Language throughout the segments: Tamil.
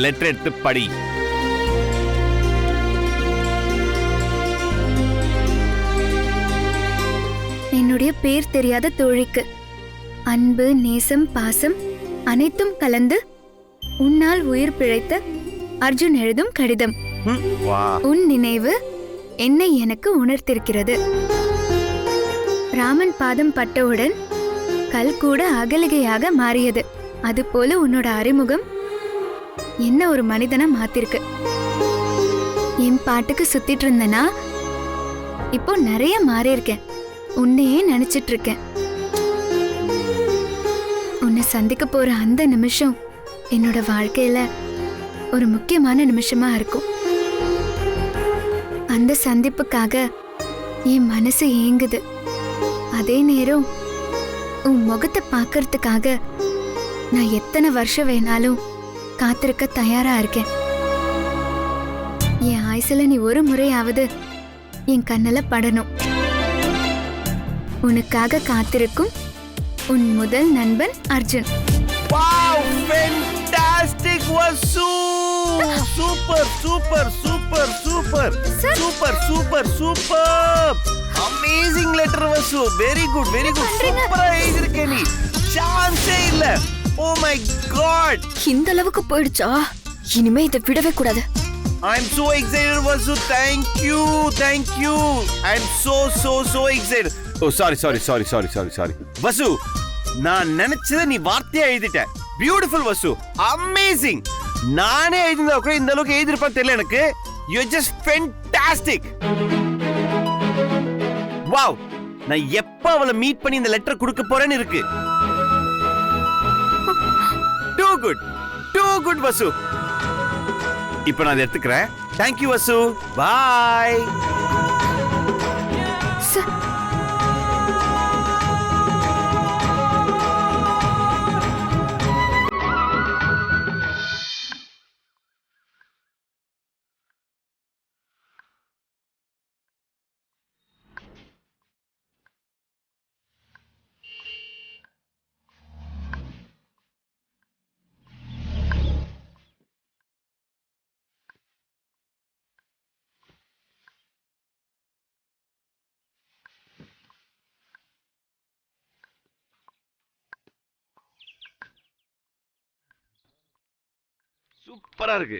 லெட்டர் எடுத்து படி. என்னுடைய பேர் தெரியாத தோழிக்கு அன்பு, நேசம், பாசம் அனைத்தும் கலந்து உன்னால் உயிர் பிழைத்த அர்ஜுன் எழுதும் கடிதம். உன் நினைவு என்னை எனக்கு உணர்த்திருக்கிறது. ராமன் பாதம் பட்டவுடன் கல் கூட அகலிகையாக மாறியது. அதுபோல உன்னோட அறிமுகம் என்ன ஒரு மனிதனா மாத்திருக்கு. என் பாட்டுக்கு சுத்திட்டு இருந்தனா இப்போ நிறைய மாறி இருக்கேன். உன்னையே நினைச்சிட்டு இருக்கேன். உன்னை சந்திக்க போற அந்த நிமிஷம் என்னோட வாழ்க்கையில ஒரு முக்கியமான நிமிஷமா இருக்கும். அந்த சந்திப்புக்காக என் மனசு ஏங்குது. அதே நேரம் உன் முகத்தை பார்க்கறதுக்காக நான் எத்தனை வருஷம் வேணாலும் காத்திருக்க தயாரா இருக்கேன். என் ஆயுசுல நீ ஒரு முறையாவது என் கண்ணுல படணும். உனக்காக காத்திருக்கும் உன் முதல் நண்பன் Arjun. Wow, fantastic Vasu. Super super super super super super super. Amazing letter Vasu. Very good very good. சூப்பரா எழுதிருக்கே நீ. சான்ஸே இல்ல. Oh my God. இந்த அளவுக்கு போயிடுச்சா? இனிமே இதை விடவே கூடாது. I am so excited Vasu. Thank you. Thank you. I am so excited. Oh sorry. Vasu, நான் நினைச்சத நீ வார்த்தையா எழுதிட்ட. Beautiful Vasu. Amazing. நானே எழுதினா கூட இந்த அளவுக்கு எழுதிருப்பேன் தெரியல எனக்கு. You are just fantastic. Wow. நான் எப்ப அவளை மீட் பண்ணி இந்த லெட்டர் கொடுக்க போறேன்னு இருக்கு. Too good Vasu. இப்போ நான் எடுத்துக்கிறேன். Thank you Vasu. Bye. சூப்பரா இருக்கு.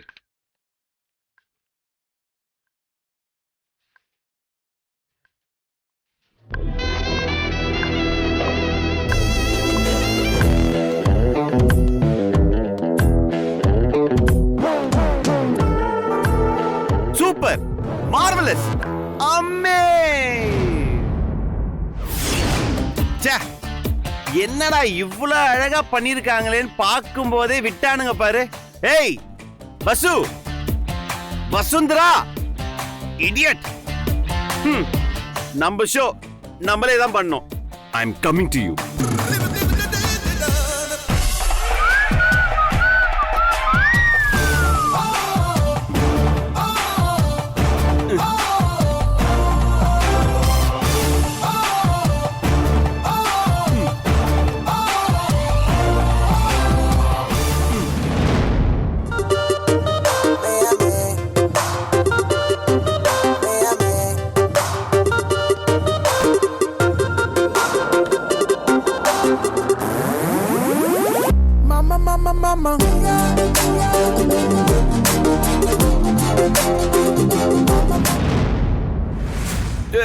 சூப்பர், மார்வெலஸ், என்னடா இவ்வளவு அழகா பண்ணிருக்காங்களேன்னு பார்க்கும் போதே விட்டானுங்க பாரு. ஏய் வசு, வசுந்தரா, இடியட். நம்ம ஷோ நம்மளே தான் பண்ணோம். I am coming to you.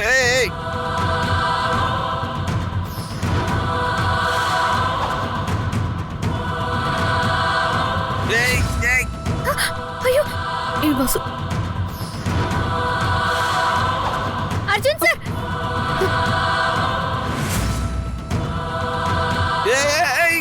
Hey! Hey! ஐயோ, இது வசு. அர்ஜுன் சார். Hey!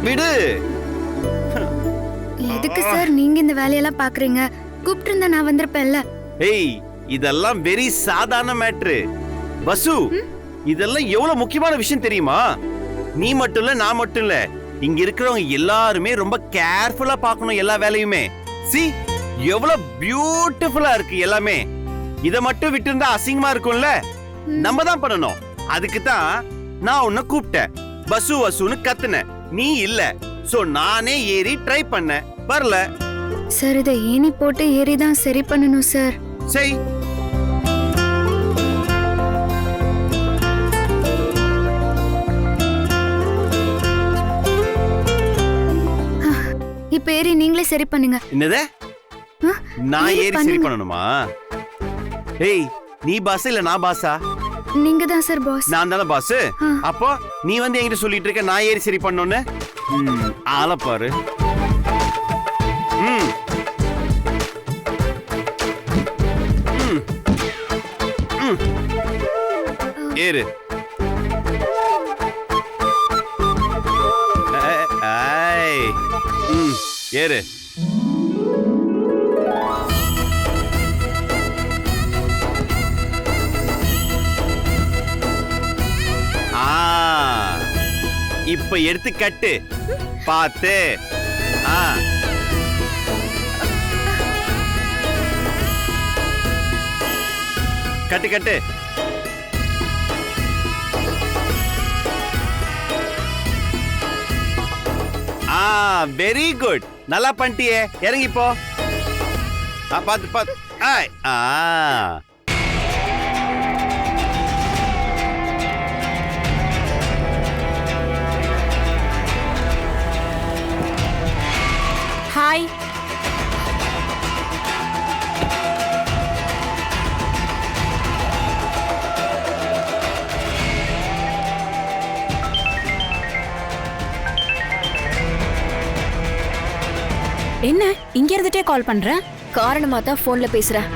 விடு. எதுக்கு சார் நீங்க இந்த வேலையெல்லாம் பாக்குறீங்க? கூப்பிட்டு இருந்தா நான் வந்திருப்பேன்ல. ஏய், இதெல்லாம் வெரி சாதாரண மேட்ரு. வசு, இதெல்லாம் எவ்வளவு முக்கியமான விஷயம் தெரியுமா? நீ மட்டும் இல்ல, நான் மட்டும் இல்ல, இங்க இருக்கிறவங்க எல்லாருமே ரொம்ப கேர்ஃபுல்லா பார்க்கணும் எல்லா வேலையுமே. சி எவ்வளவு பியூட்டிஃபுல்லா இருக்கு எல்லாமே. இத மட்டும் விட்டு இருந்தா அசிங்கமா இருக்கும்ல. நம்ம தான் பண்ணணும். அதுக்கு தான் நான் உன்னை கூப்பிட்டேன். பசு வசுன்னு கத்துன, நீ இல்ல. சோ நானே ஏறி ட்ரை பண்ண, வரல. சார் இதை ஏணி போட்டு ஏறி தான் சரி பண்ணணும் சார். சரி இப்ப ஏறி நீங்களே சரி பண்ணுங்க. என்னது? ஆ, நான் ஏறி ஏறி சரி பண்ணுங்க. பண்ணணுமா? ஏய் நீ பாஸ் இல்ல நான் பாஸா? நீங்க தான் சார் பாஸ். நான் தானே பாஸ். ஆ. அப்போ நீ வந்து என்கிட்ட சொல்லிட்டு இருக்க நான் ஏறி சரி பண்ணணும்னு. ஆள பாரு. ம். ம். ம். ஏறு. ஏய். ஏறு. இப்ப எடுத்து கட்டு, பாத்து. கட்டு கட்டு. வெரி குட், நல்லா பண்ணிட்டியே. இறங்கி போ. பாத்து பாத்து. ஹாய். என்ன இங்க இருந்துட்டே கால் பண்ற? காரணமா தான் போன்ல பேசுறேன்.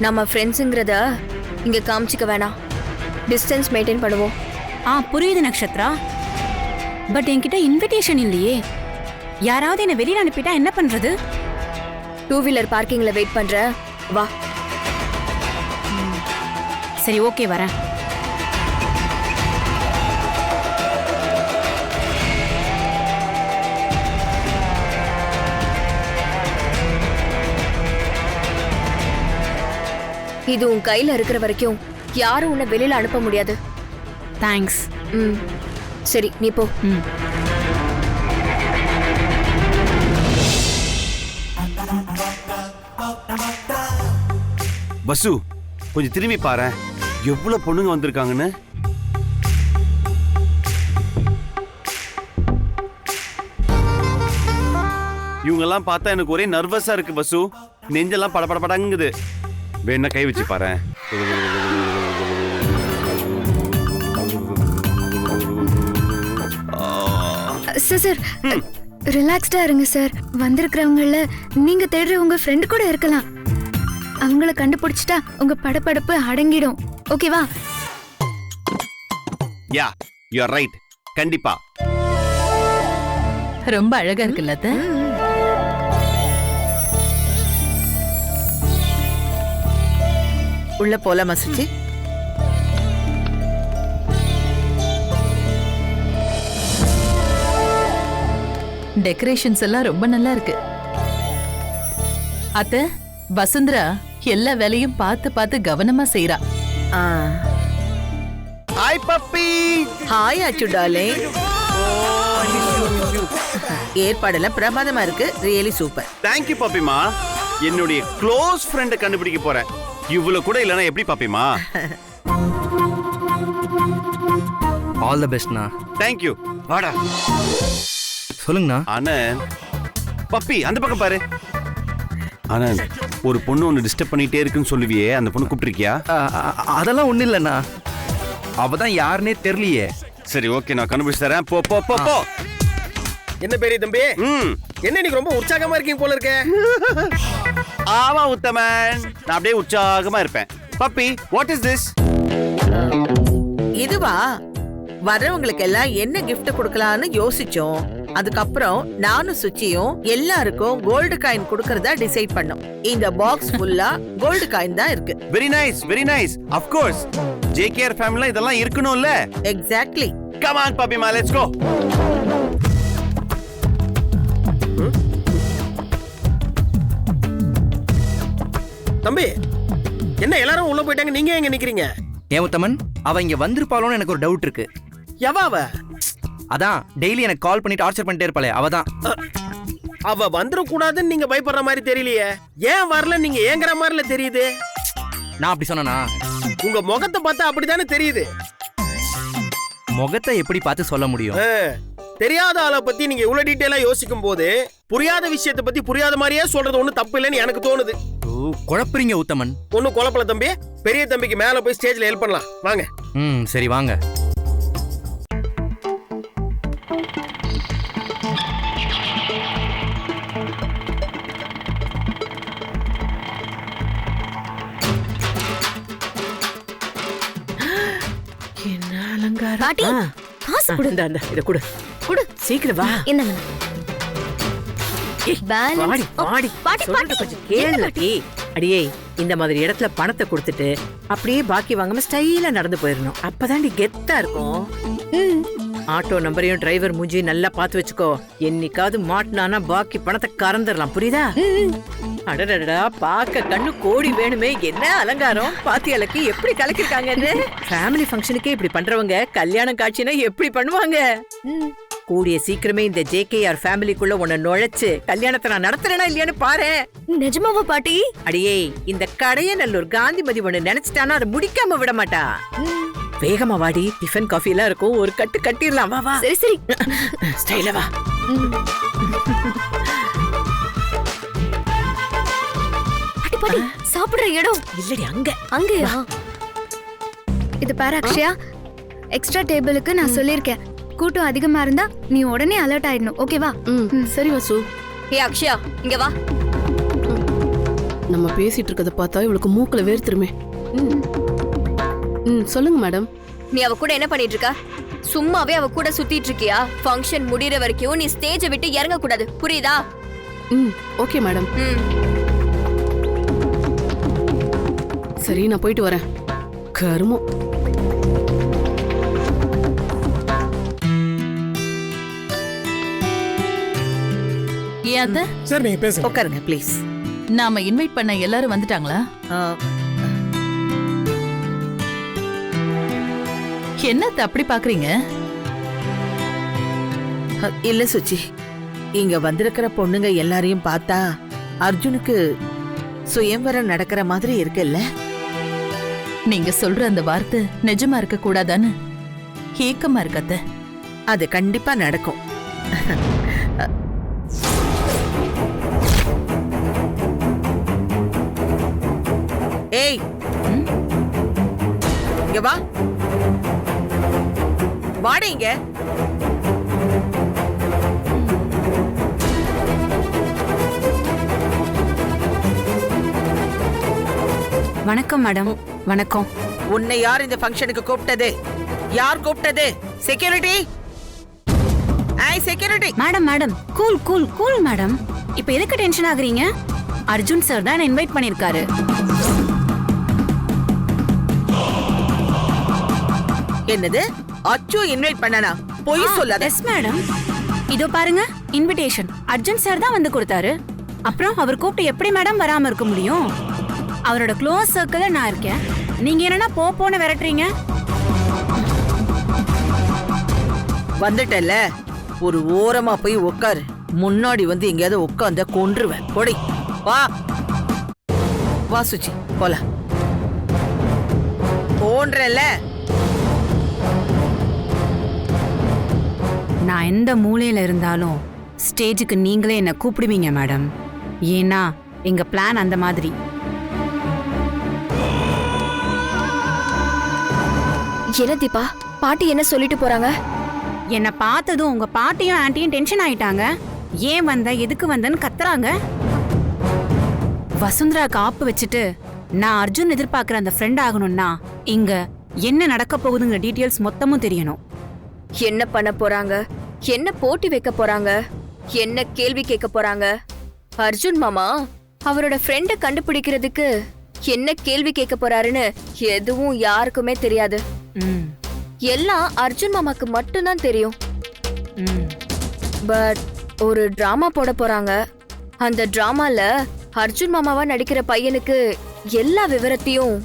நம்ம ஃப்ரெண்ட்ஸுங்கிறத இங்க காமிச்சிக்க வேணாம். டிஸ்டன்ஸ் மெயின்டைன் பண்ணுவோம். புரியுது நக்ஷத்ரா. பட் என்கிட்ட இன்விடேஷன் இல்லையே. யாராவது என்ன வெளியில அனுப்பிட்டா என்ன பண்றது? 2 வீலர் பார்க்கிங்ல வெயிட் பண்ற, வா. சரி ஓகே வரேன். இது உன் கையில இருக்கிற வரைக்கும் யாரும் உன்னை வெளியில அனுப்ப முடியாது. தேங்க்ஸ். சரி நீ போ. பசு கொஞ்சம் திரும்பி பாரு, எவ்வளவு பொண்ணுங்க வந்திருக்காங்கன்னு. இவங்கெல்லாம் பார்த்தா எனக்கு ஒரே நர்வஸா இருக்கு பசு. நெஞ்செல்லாம் படபடபடங்குது. வேணா கை வச்சு பாரு. சார் ரிலாக்ஸ்டா இருங்க சார். வந்திருக்கிறவங்கள நீங்க தேடுற உங்க ஃப்ரெண்ட் கூட இருக்கலாம். அவங்கள கண்டுபிடிச்சிட்டா உங்க படபடப்பு அடங்கிடும். ஓகேவா? Yeah you are right. கண்டிப்பா. ரொம்ப அழகா இருக்குல்ல அத்தை? உள்ள போலாமா சுச்சி? டெக்கரேஷன்ஸ் எல்லாம் ரொம்ப நல்லா இருக்கு. அத்தை, வசுந்தரா எல்லா வேலையும் பார்த்து பார்த்து கவனமா செய்றா. Hi puppy. Hi Achu darling. ஏற்பாடெல்லாம் பிரமாதமா இருக்கு. Really super. தேங்க் யூ பப்பிமா. என்னுடைய க்ளோஸ் ஃப்ரெண்ட கண்டுபிடிக்க போறேன். இவ்வளவு கூட இல்லனா எப்படி பப்பிமா? ஆல் தி பெஸ்ட்ண்ணா. Thank you. வாடா. சொல்லுங்கண்ணா. ஆனந்த் பப்பி அந்த பக்கம் பாரு. ஆனந்த் ஒரு பொண்ணு ஒன்னு டிஸ்டர்ப் பண்ணிட்டே இருக்குன்னு சொல்லுவியே, அந்த பொண்ணு கூப்பிட்டிருக்கியா? அதெல்லாம் ஒண்ணும் இல்லண்ணா. அவதான் யாருன்னே தெரியலையே. சரி ஓகே, நான் கண்டுபிடிச்சு தரேன். போ போ போ போ. என்ன பெரிய தம்பி? என்ன நீங்க ரொம்ப உற்சாகமா இருக்கீங்க போல இருக்கே. ஆமா உத்தமன், நான் அப்படியே உற்சாகமா இருப்பேன். Puppy what is this? இதுவா? வர்றவங்களுக்கு எல்லாம் என்ன gift கொடுக்கலாம்னு யோசிச்சோம். அதுக்கப்புறம் நானும் சுச்சியும் எல்லாருக்கும் கோல்டு காயின் கொடுக்கறதா டிசைட் பண்ணோம். இந்த பாக்ஸ் ஃபுல்லா கோல்டு காயின் தான் இருக்கு. Very nice, very nice. Of course JKR ஃபேமிலில இதெல்லாம் இருக்கணும்ல. எக்ஸாக்ட்லி. கம் ஆன் பாப்பிமா, லெட்ஸ் கோ. தம்பி, என்ன எல்லாரும் உள்ள போயிட்டாங்க, நீங்க எங்க நிக்கிறீங்க? ஏன் உத்தமன், அவ இங்க வந்திருப்பாளோன்னு எனக்கு ஒரு டவுட் இருக்கு. எவாவ? அதான் டெய்லி எனக்கு கால் பண்ணி டார்ச்சர் பண்ணிட்டே இருப்பாளே, அவதான். அவ வந்துடக்கூடாதுன்னு நீங்க பயப்படுற மாதிரி தெரியலையே. ஏன் வரல நீங்க ஏங்குற மாதிரில தெரியுது. நான் அப்படி சொன்னா? உங்க முகத்தை பார்த்தா அப்படித்தானே தெரியுது. முகத்தை எப்படி பார்த்து சொல்ல முடியும்? தெரியாத ஆளை பத்தி நீங்க இவ்வளவு டீடைலா யோசிக்கும் போது புரியாத விஷயத்தை பத்தி புரியாத மாதிரியே சொல்றது ஒண்ணு தப்பு இல்லைன்னு எனக்கு தோணுது. குழப்பறீங்க உத்தமன். ஒன்னும் குழப்பல தம்பி. பெரிய தம்பிக்கு மேல போய் ஸ்டேஜ்ல ஹெல்ப் பண்ணலாம் வாங்க. சரி வாங்க. என்ன அலங்காரம். பாட்டி காசு கொடு. இத கொடு. கொடு சீக்கிரம் வா. என்னங்க வாடி வாடி. பாட்டி பாட்டி கொஞ்சம் கேளுடி. அடியே, இந்த மாதிரி இடத்துல பணத்தை கொடுத்துட்டு அப்படியே பாக்கி வாங்காம ஸ்டைலா நடந்து போயிடணும். அப்பதான் கெத்தா இருக்கும். ஆட்டோ நம்பரையும் டிரைவர் மூஞ்சி நல்லா பார்த்து வச்சுக்கோ. என்னைக்காவது மாட்டினானா பாக்கி பணத்தை கறந்துடலாம், புரியுதா? அடடடா, பாக்க கண்ணு கோடி வேணுமே. என்ன அலங்காரம் பாத்தியாலக்கு எப்படி கலக்கிருக்காங்கன்னு. ஃபேமிலி ஃபங்க்ஷனுக்கே இப்படி பண்றவங்க கல்யாணம் காட்சினா எப்படி பண்ணுவாங்க? கூடிய சீக்கிரமே இந்த ஜேகேஆர் ஃபேமிலிக்குள்ள உன்னை நுழைச்சு கல்யாணத்தை நான் நடத்துறேனா இல்லையான்னு பாரு. நிஜமாவா பாட்டி? அடியே, இந்த கடையநல்லூர் காந்திமதி ஒண்ணு நினைச்சிட்டானா அதை முடிக்காம விட மாட்டா. வேகமா வாடி, டிஃபன் காஃபி எல்லாம் இருக்கும், ஒரு கட்டு கட்டிடலாம். வா வா. சரி சரி, ஸ்டைலா வா. பாட்டி பாட்டி சாப்பிடுற இடம் இல்லடி, அங்க அங்கயா? இது பாரு அக்ஷயா, எக்ஸ்ட்ரா டேபிளுக்கு நான் சொல்லியிருக்கேன். கூட்டம் அதிகமா இருந்தா நீ உடனே அலர்ட் ஆயிடணும், ஓகேவா? சரி வசு. ஏ அக்ஷயா, இங்க வா. நம்ம பேசிட்டு இருக்கத பார்த்தா இவளுக்கு மூக்குல வேர்த்துருமே. சொல்லுங்க மேடம். நீ அவ கூட என்ன பண்ணிட்டு இருக்க? சும்மாவே அவ கூட சுத்திட்டு இருக்கியா? ஃபங்க்ஷன் முடியற வரைக்கும் நீ ஸ்டேஜை விட்டு இறங்க கூடாது, புரியுதா? Okay madam. சரி, நான் போயிட்டு வரேன். கருமம். சரி, நீங்க பேசுங்க. உட்காருங்க ப்ளீஸ். நாம இன்வைட் பண்ண எல்லாரும் வந்துட்டாங்களா? என்னத்த அப்படி பாக்குறீங்க? இல்ல சுச்சி, இங்க வந்திருக்கிற பொண்ணுங்க எல்லாரையும் பார்த்தா அர்ஜுனுக்கு சுயம்வரம் நடக்கிற மாதிரி இருக்குல்ல? நீங்க சொல்ற அந்த வார்த்தை நிஜமா இருக்க கூடாதான்னு ஏக்கமா இருக்கத்த. அது கண்டிப்பா நடக்கும். ஏய், இங்க வா. வாடி இங்க. வணக்கம் மேடம். வணக்கம். உன்னை யார் இந்த ஃபங்க்ஷனுக்கு கூப்பிட்டது? யார் கூப்பிட்டது? Security, security. Madam madam, cool cool cool madam. இப்ப எதுக்கு டென்ஷன் ஆகுறீங்க? அர்ஜுன் சார் தான் இன்வைட் பண்ணிருக்காரு. என்னது? அச்சு இன்வைட் பண்ணனா? போய் சொல்லாத. Yes madam. இதோ பாருங்க, இன்விடேஷன் அர்ஜுன் சார் தான் வந்து கொடுத்தாரு. அப்புறம் அவர் கூப்பிட்டு எப்படி மேடம் வராம இருக்க முடியும்? அவரோட க்ளோஸ் சர்க்கிள்ல நான் இருக்கேன். நீங்க என்னன்னா போன்னு விரட்டுறீங்க. வந்துட்டல, ஒரு ஓரமா போய் உட்காரு. முன்னாடி வந்து எங்கேயாவது உட்கார்ந்த கொன்றுவேன். போடி வா. வா சுச்சி, போலாம். போன்றல. நான் எந்த மூலையில இருந்தாலும் ஸ்டேஜுக்கு நீங்களே என்ன கூப்பிடுவீங்க மேடம். ஏன்னா எங்க பிளான் அந்த மாதிரி. என்ன தீபா, பாட்டி என்ன சொல்லிட்டு போறாங்க? என்ன பார்த்ததும் உங்க பாட்டியும் ஆன்ட்டியும் டென்ஷன் ஆயிட்டாங்க. ஏன் வந்த, எதுக்கு வந்தன்னு கத்துறாங்க. வசுந்தராக்கு ஆப்பு வச்சுட்டு நான் அர்ஜுன் எதிர்பார்க்கிற அந்த ஃப்ரெண்ட் ஆகணும்னா இங்க என்ன நடக்க போகுதுங்கிற டீட்டெயில்ஸ் மொத்தமும் தெரியணும். என்ன பண்ண போறாங்க? என்ன போட்டி வைக்க போறாங்க, என்ன கேள்வி கேட்க போறாங்க, அர்ஜுன் மாமா அவரோட ஃப்ரெண்ட கண்டுபிடிக்கிறதுக்கு என்ன கேள்வி கேட்க போறாருன்னு எதுவும் யாருக்குமே தெரியாது. ம், எல்லாம் அர்ஜுன் மாமாக்கு மட்டும்தான் தெரியும். ம். பட் ஒரு டிராமா போட போறாங்க. அந்த டிராமால அர்ஜுன் மாமாவா நடிக்கிற பையனுக்கு எல்லா விவரத்தையும்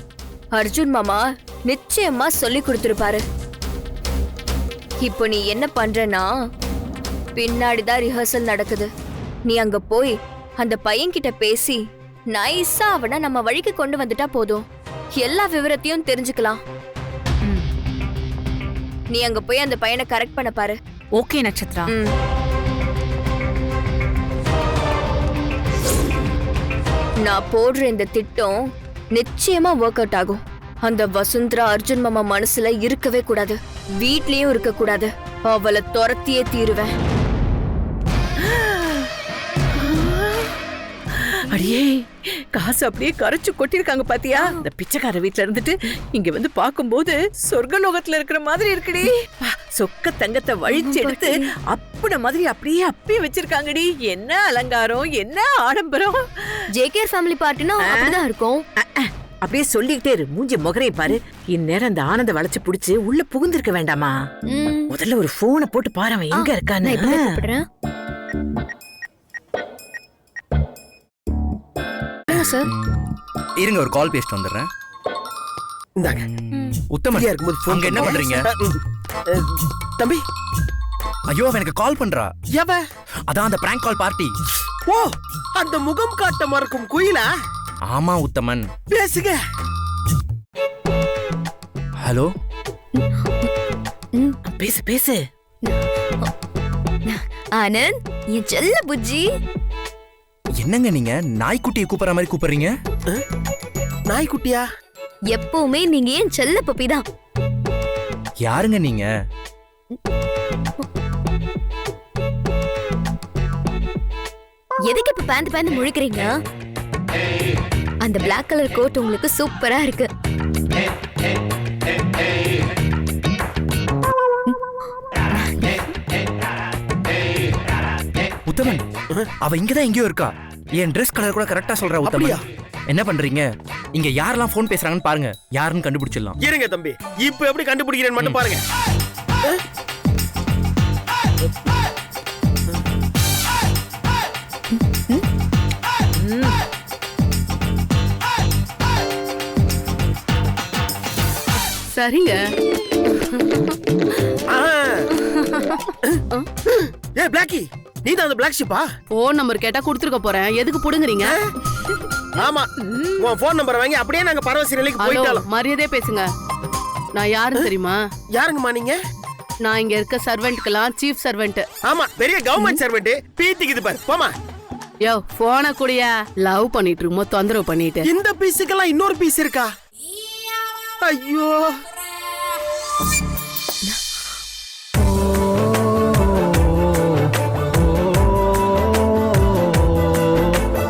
அர்ஜுன் மாமா நிச்சயமா சொல்லி கொடுத்திருப்பாரு. இப்போ நீ என்ன பண்றனா, பின்னாடிதான் ரிஹர்சல் நடக்குது. நீ அங்க போய் அந்த பையன்கிட்ட பேசி நைஸா அவனை நம்ம வழிக்கு கொண்டு வந்துட்டா போதும். எல்லா விவரத்தையும் தெரிஞ்சுக்கலாம். நீ அங்க போய் அந்த பையனை கரெக்ட் பண்ண பாரு. ஓகே நட்சத்திரா. ம். நான் போடுற இந்த திட்டம் நிச்சயமா ஒர்க் அவுட் ஆகும். அந்த வசுந்தரா அர்ஜுன் மாமா மனசுல இருக்கவே கூடாது, வீட்லயும் இருக்க கூடாது. அவளை துரத்தியே தீருவேன். அடியே, காசு அப்படியே கரைச்சு கொட்டிருக்காங்க பாத்தியா? இந்த பிச்சைக்கார வீட்ல இருந்துட்டு இங்க வந்து பாக்கும்போது சொர்க்கலோகத்துல இருக்கிற மாதிரி இருக்குடி. சொக்க தங்கத்தை வழிச்சு எடுத்து அப்பட மாதிரி அப்படியே அப்பி வச்சிருக்காங்கடி. என்ன அலங்காரம், என்ன ஆடம்பரம். ஜேகேஆர் ஃபேமிலி பார்ட்டினா அப்படிதான் இருக்கும். அப்படியே சொல்லிக்கிட்டே இரு, மூஞ்சி முகரையை பாரு. இந்நேரம் அந்த ஆனந்த வளைச்சு புடிச்சு உள்ள புகுந்திருக்க வேண்டாமா? முதல்ல ஒரு போனை போட்டு பாரு, அவன் எங்க இருக்கான்னு. கூப்பிடுறேன் சார். இருங்க, ஒரு கால் பேசிட்டு வந்துடுறேன். இந்தாங்க. உத்தமன், ஃப்ரீயா இருக்கும்போது phone அங்க என்ன பண்ணுங்க. பண்றீங்க? தம்பி, ஐயோ, அவன் எனக்கு கால் பண்றா. எவ? அதான் அந்த பிராங்க் கால் பார்ட்டி. ஓ, அந்த முகம் காட்ட மறக்கும் குயிலா? ஆமா உத்தமன். பேசுங்க. ஹலோ, பேசு பேசு. ஆனந்த், என் செல்ல புஜ்ஜி. என்னங்க நீங்க நாய்க்குட்டியை கூப்பிடுற மாதிரி கூப்பிடுறீங்க? நாய்க்குட்டியா? எப்பவுமே நீங்க என் செல்ல பப்பி தான். யாருங்க நீங்க? எதுக்கு இப்ப பேந்து பேந்து முழிக்கிறீங்க? அந்த பிளாக் கலர் கோட் உங்களுக்கு சூப்பரா இருக்கு. உத்தமன், அவ இங்கதான் எங்கேயோ இருக்கா. என் Dress கலர் கூட கரெக்டா சொல்றா உத்தமன். என்ன பண்றீங்க? இங்க யாரெல்லாம் போன் பேசுறாங்கன்னு பாருங்க, யாருன்னு கண்டுபிடிச்சிடலாம். இருங்க தம்பி, இப்ப எப்படி கண்டுபிடிக்கிறேன்னு மட்டும் பாருங்க. சரிங்க. ஏ பிளாக்கி, நீ தான் அந்த பிளாக் ஷிப்பா? போன் நம்பர் கேட்டா கொடுத்துருக்க போறேன், எதுக்கு புடுங்குறீங்க? ஆமா, உன் போன் நம்பர் வாங்கி அப்படியே நாங்க பரவசி நிலைக்கு ஹலோ, போயிட்டாலும். மரியாதையா பேசுங்க. நான் யாருன்னு தெரியுமா? யாருங்கம்மா நீங்க? நான் இங்க இருக்க சர்வெண்ட்க்கெல்லாம் சீஃப் சர்வெண்ட். ஆமா, பெரிய கவர்மெண்ட் சர்வெண்ட். பீத்திக்குது பாரு, போமா. யோ, போன கூடயா லவ் பண்ணிட்டு இருக்குமோ தொந்தரவு பண்ணிட்டு. இந்த பீஸுக்கெல்லாம் இன்னொரு பீஸ் இருக்கா? ஐயோ,